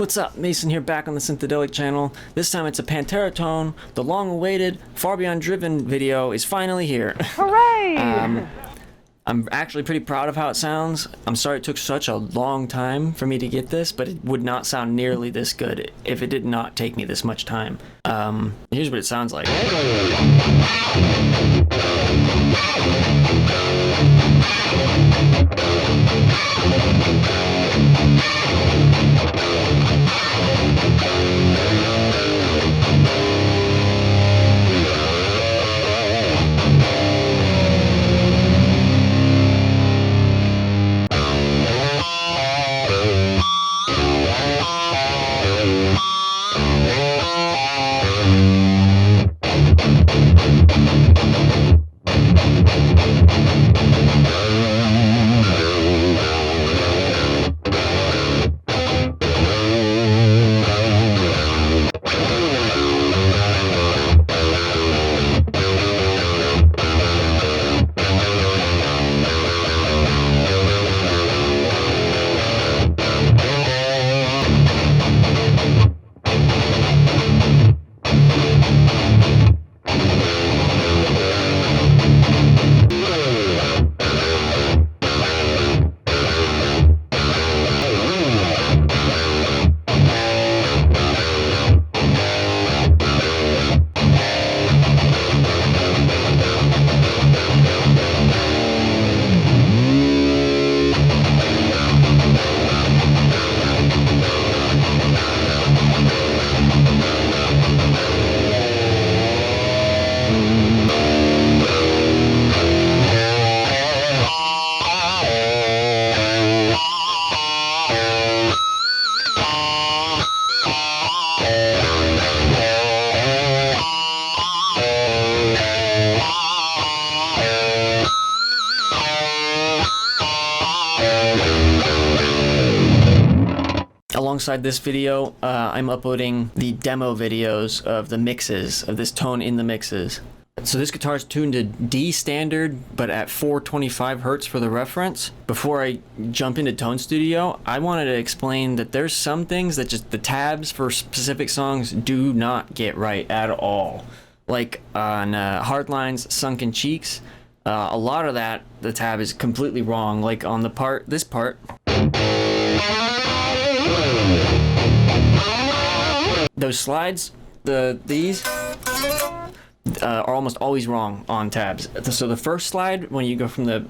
What's up? Mason here, back on the Synthedelic channel. This time it's a Pantera tone. The long-awaited Far Beyond Driven video is finally here. Hooray! I'm actually pretty proud of how it sounds. I'm sorry it took such a long time for me to get this, but it would not sound nearly this good if it did not take me this much time. Here's what it sounds like. Alongside this video, I'm uploading the demo videos of the mixes, of this tone in the mixes. So this guitar is tuned to D standard, but at 425 Hertz for the reference. Before I jump into Tone Studio, I wanted to explain that there's some things that just the tabs for specific songs do not get right at all. Like on Hardline's Sunken Cheeks, a lot of that, the tab is completely wrong. Like on the part, this part. Those slides, these are almost always wrong on tabs. So the first slide, when you go from the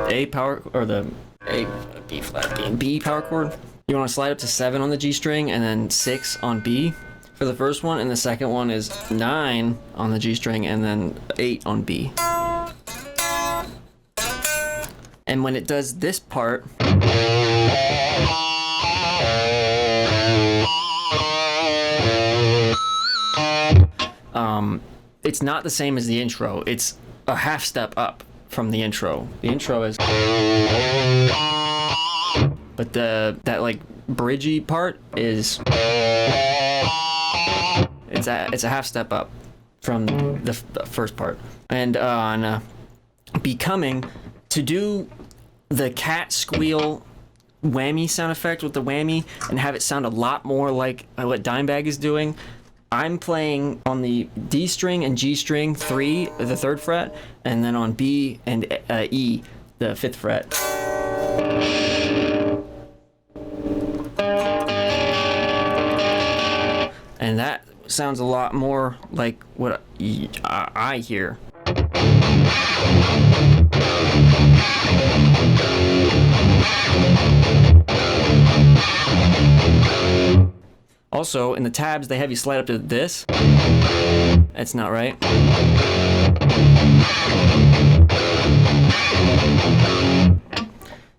A power, or the A, B flat, B and B power chord, you want to slide up to 7 on the G string and then 6 on B for the first one, and the second one is 9 on the G string and then 8 on B. And when it does this part, it's not the same as the intro. It's a half step up from the intro. The intro is, but that like bridgey part is, it's a half step up from the first part. And on Becoming, to do the cat squeal whammy sound effect with the whammy and have it sound a lot more like what Dimebag is doing, I'm playing on the D string and G string 3, the 3rd fret, and then on B and E, the 5th fret. And that sounds a lot more like what I hear. Also, in the tabs, they have you slide up to this. That's not right.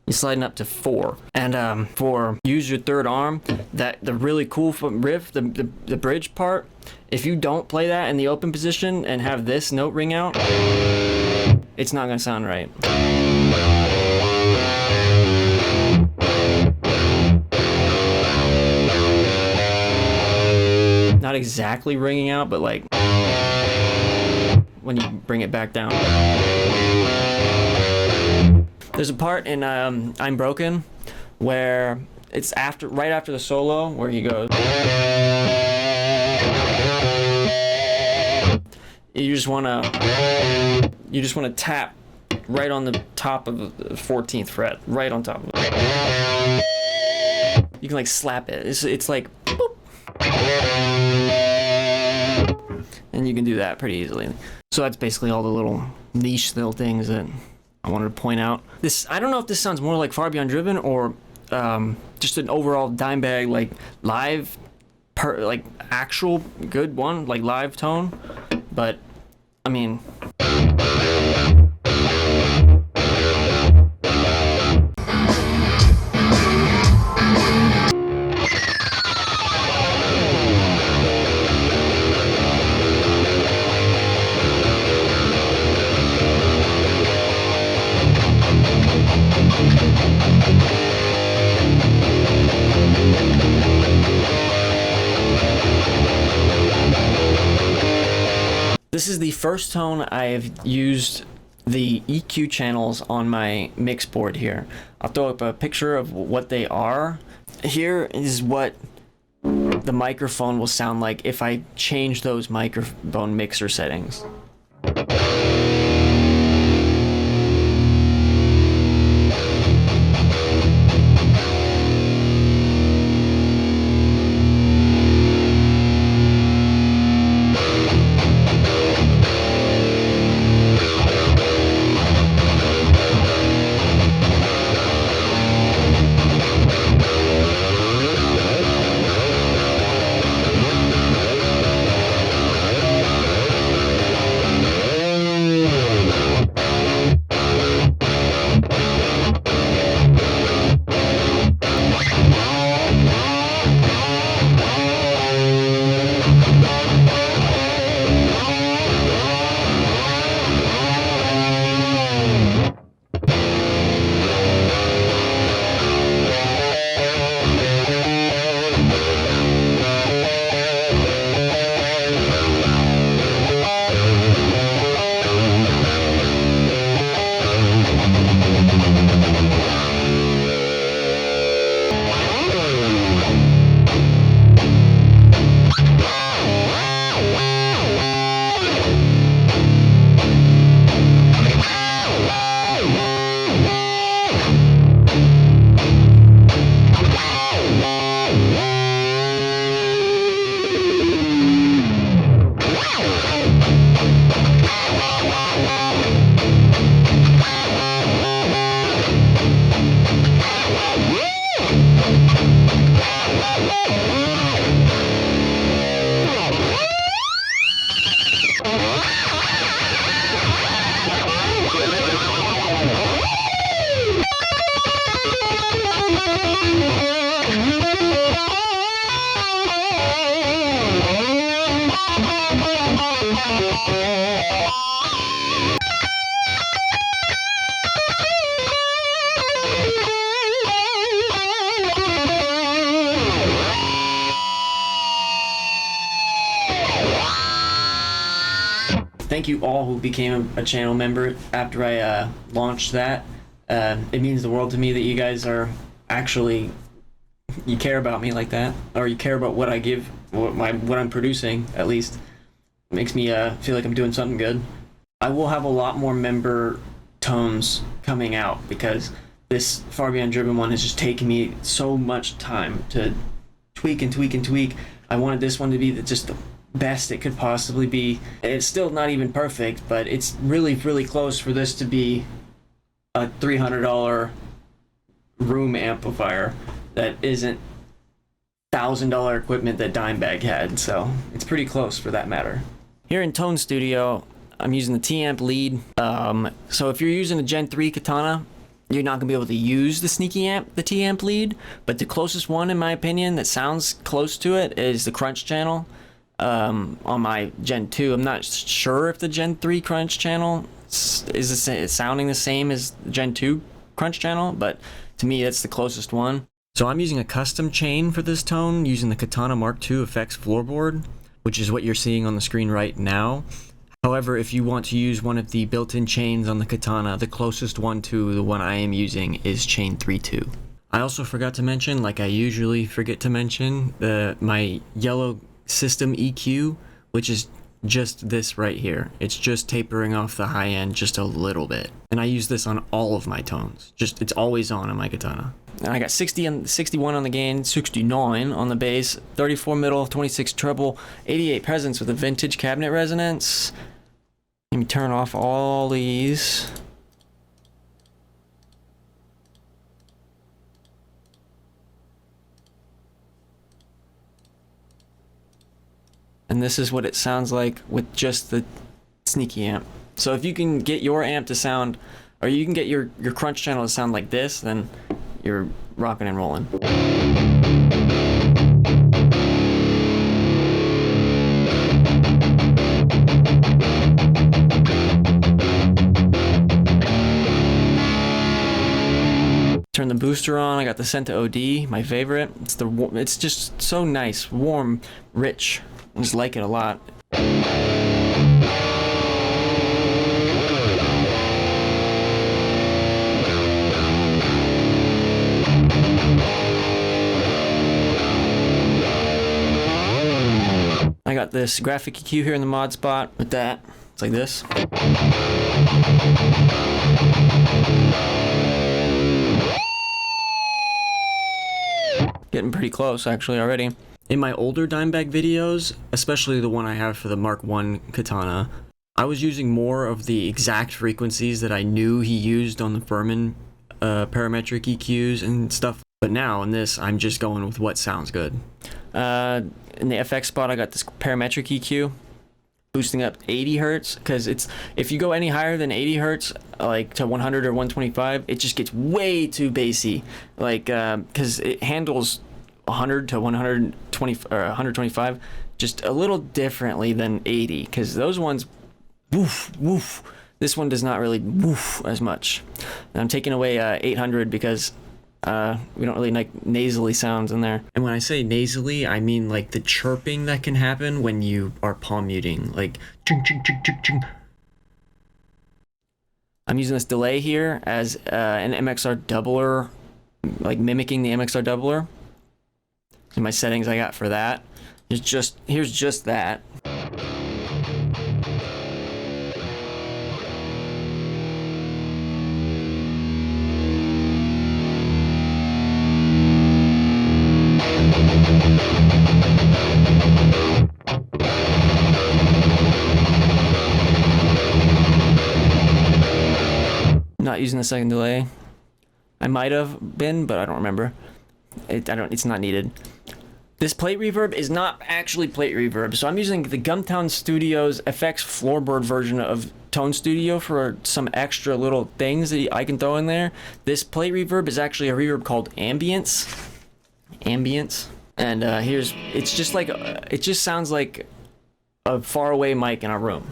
You're sliding up to 4. And for Use Your Third Arm, that the really cool riff, the bridge part, if you don't play that in the open position and have this note ring out, it's not gonna sound right. Not exactly ringing out, but like when you bring it back down. There's a part in I'm Broken where it's right after the solo where he goes. You just wanna tap right on the top of the 14th fret, right on top of it. You can like slap it. It's like boop. And you can do that pretty easily. So that's basically all the little niche little things that I wanted to point out. I don't know if this sounds more like Far Beyond Driven or just an overall Dimebag like live, like actual good one, like live tone. But I mean. This is the first tone I have used the EQ channels on my mix board here. I'll throw up a picture of what they are. Here is what the microphone will sound like if I change those microphone mixer settings. Thank you all who became a channel member after I launched that. It means the world to me that you guys are actually, you care about me like that, or you care about what I give, what I'm producing, at least. It makes me feel like I'm doing something good. I will have a lot more member tones coming out because this Far Beyond Driven one has just taken me so much time to tweak and tweak and tweak. I wanted this one to be just the best it could possibly be. It's still not even perfect, but it's really, really close for this to be a $300 room amplifier that isn't $1,000 equipment that Dimebag had, so it's pretty close for that matter. Here in Tone Studio, I'm using the T-Amp lead. So if you're using a Gen 3 Katana, you're not gonna be able to use the sneaky amp, the T-Amp lead, but the closest one, in my opinion, that sounds close to it is the Crunch channel. On my Gen 2, I'm not sure if the Gen 3 Crunch channel is sounding the same as the Gen 2 Crunch channel, but to me that's the closest one. So I'm using a custom chain for this tone using the Katana MK2 effects floorboard, which is what you're seeing on the screen right now. However, if you want to use one of the built-in chains on the Katana, the closest one to the one I am using is chain 3-2. I also forgot to mention, like I usually forget to mention, my yellow system EQ, which is just this right here. It's just tapering off the high end just a little bit. And I use this on all of my tones. Just, it's always on my katana. And I got 61 on the gain, 69 on the bass, 34 middle, 26 treble, 88 presence with a vintage cabinet resonance. Let me turn off all these. And this is what it sounds like with just the sneaky amp. So if you can get your amp to sound, or you can get your crunch channel to sound like this, then you're rocking and rolling. Turn the booster on. I got the Senta OD, my favorite. It's just so nice, warm, rich. I just like it a lot. I got this graphic EQ here in the mod spot with that. It's like this. Getting pretty close actually already. In my older Dimebag videos, especially the one I have for the Mark I katana, I was using more of the exact frequencies that I knew he used on the Furman parametric EQs and stuff. But now in this, I'm just going with what sounds good. In the FX spot, I got this parametric EQ, boosting up 80 hertz, because if you go any higher than 80 hertz, like to 100 or 125, it just gets way too bassy. Like, because it handles 100 to 120 or 125 just a little differently than 80, because those ones woof woof. This one does not really woof as much. And I'm taking away 800 because we don't really like nasally sounds in there. And when I say nasally, I mean like the chirping that can happen when you are palm muting, like ching ching ching ching ching. I'm using this delay here as an MXR doubler, like mimicking the MXR doubler. In my settings I got for that, here's just that. Not using the second delay. I might have been, but I don't remember. It's not needed. This plate reverb is not actually plate reverb, so I'm using the Gumtown Studios FX floorboard version of Tone Studio for some extra little things that I can throw in there. This plate reverb is actually a reverb called Ambience. And it's just like, it just sounds like a faraway mic in a room.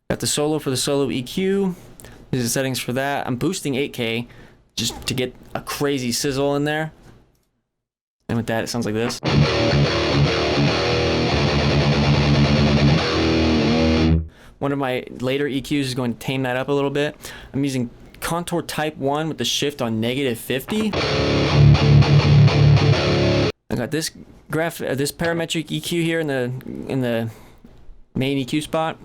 Got the solo for the solo EQ. These are the settings for that. I'm boosting 8K just to get a crazy sizzle in there. And with that, it sounds like this. One of my later EQs is going to tame that up a little bit. I'm using Contour Type 1 with the shift on -50. I got this this parametric EQ here in the main EQ spot.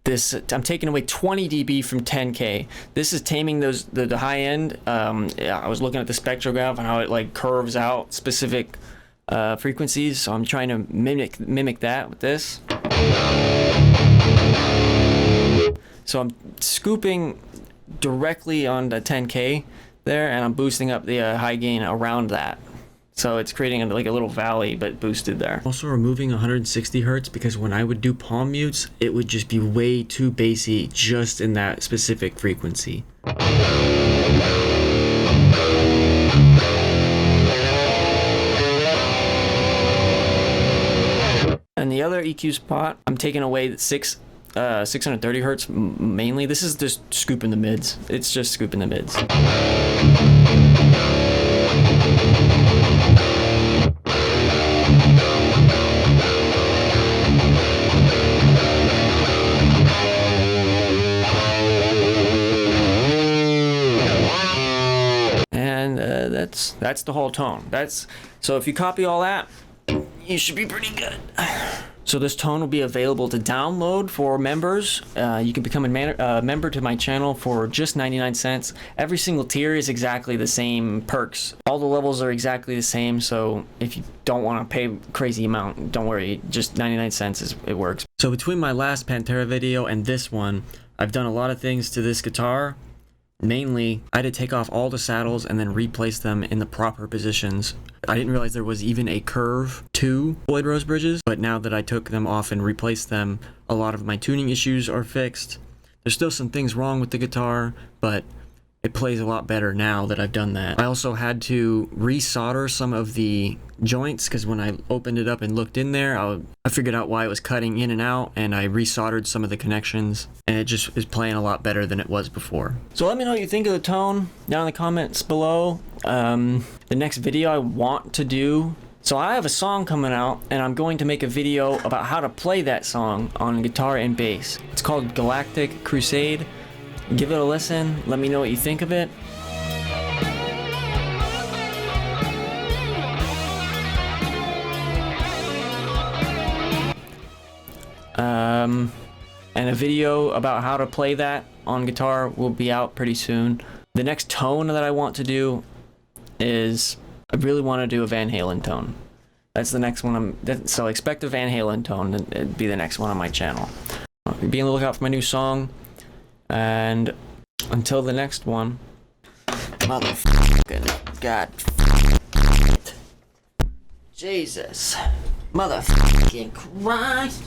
I'm taking away 20 dB from 10K. This is taming the high end. I was looking at the spectrograph and how it like curves out specific frequencies, so I'm trying to mimic that with this. So I'm scooping directly on the 10K there, and I'm boosting up the high gain around that. So it's creating like a little valley, but boosted there. Also removing 160 hertz because when I would do palm mutes, it would just be way too bassy just in that specific frequency. And the the other EQ spot, I'm taking away the 630 hertz mainly. This is just scooping the mids. It's just scooping the mids. And that's the whole tone. So if you copy all that, you should be pretty good. So this tone will be available to download for members. You can become a member to my channel for just 99 cents. Every single tier is exactly the same perks. All the levels are exactly the same, so if you don't want to pay a crazy amount, don't worry, just 99 cents it works. So between my last Pantera video and this one, I've done a lot of things to this guitar. Mainly, I had to take off all the saddles and then replace them in the proper positions. I didn't realize there was even a curve to Floyd Rose bridges, but now that I took them off and replaced them, a lot of my tuning issues are fixed. There's still some things wrong with the guitar, but it plays a lot better now that I've done that. I also had to resolder some of the joints because when I opened it up and looked in there, I figured out why it was cutting in and out, and I resoldered some of the connections, and it just is playing a lot better than it was before. So let me know what you think of the tone down in the comments below. The next video I want to do, so I have a song coming out, and I'm going to make a video about how to play that song on guitar and bass. It's called Galactic Crusade. Give it a listen, let me know what you think of it. And a video about how to play that on guitar will be out pretty soon. The next tone that I want to do is, I really want to do a Van Halen tone. That's the next one. So expect a Van Halen tone, and it'd be the next one on my channel. Be on the lookout for my new song. And until the next one, motherfucking God, Jesus, motherfucking Christ.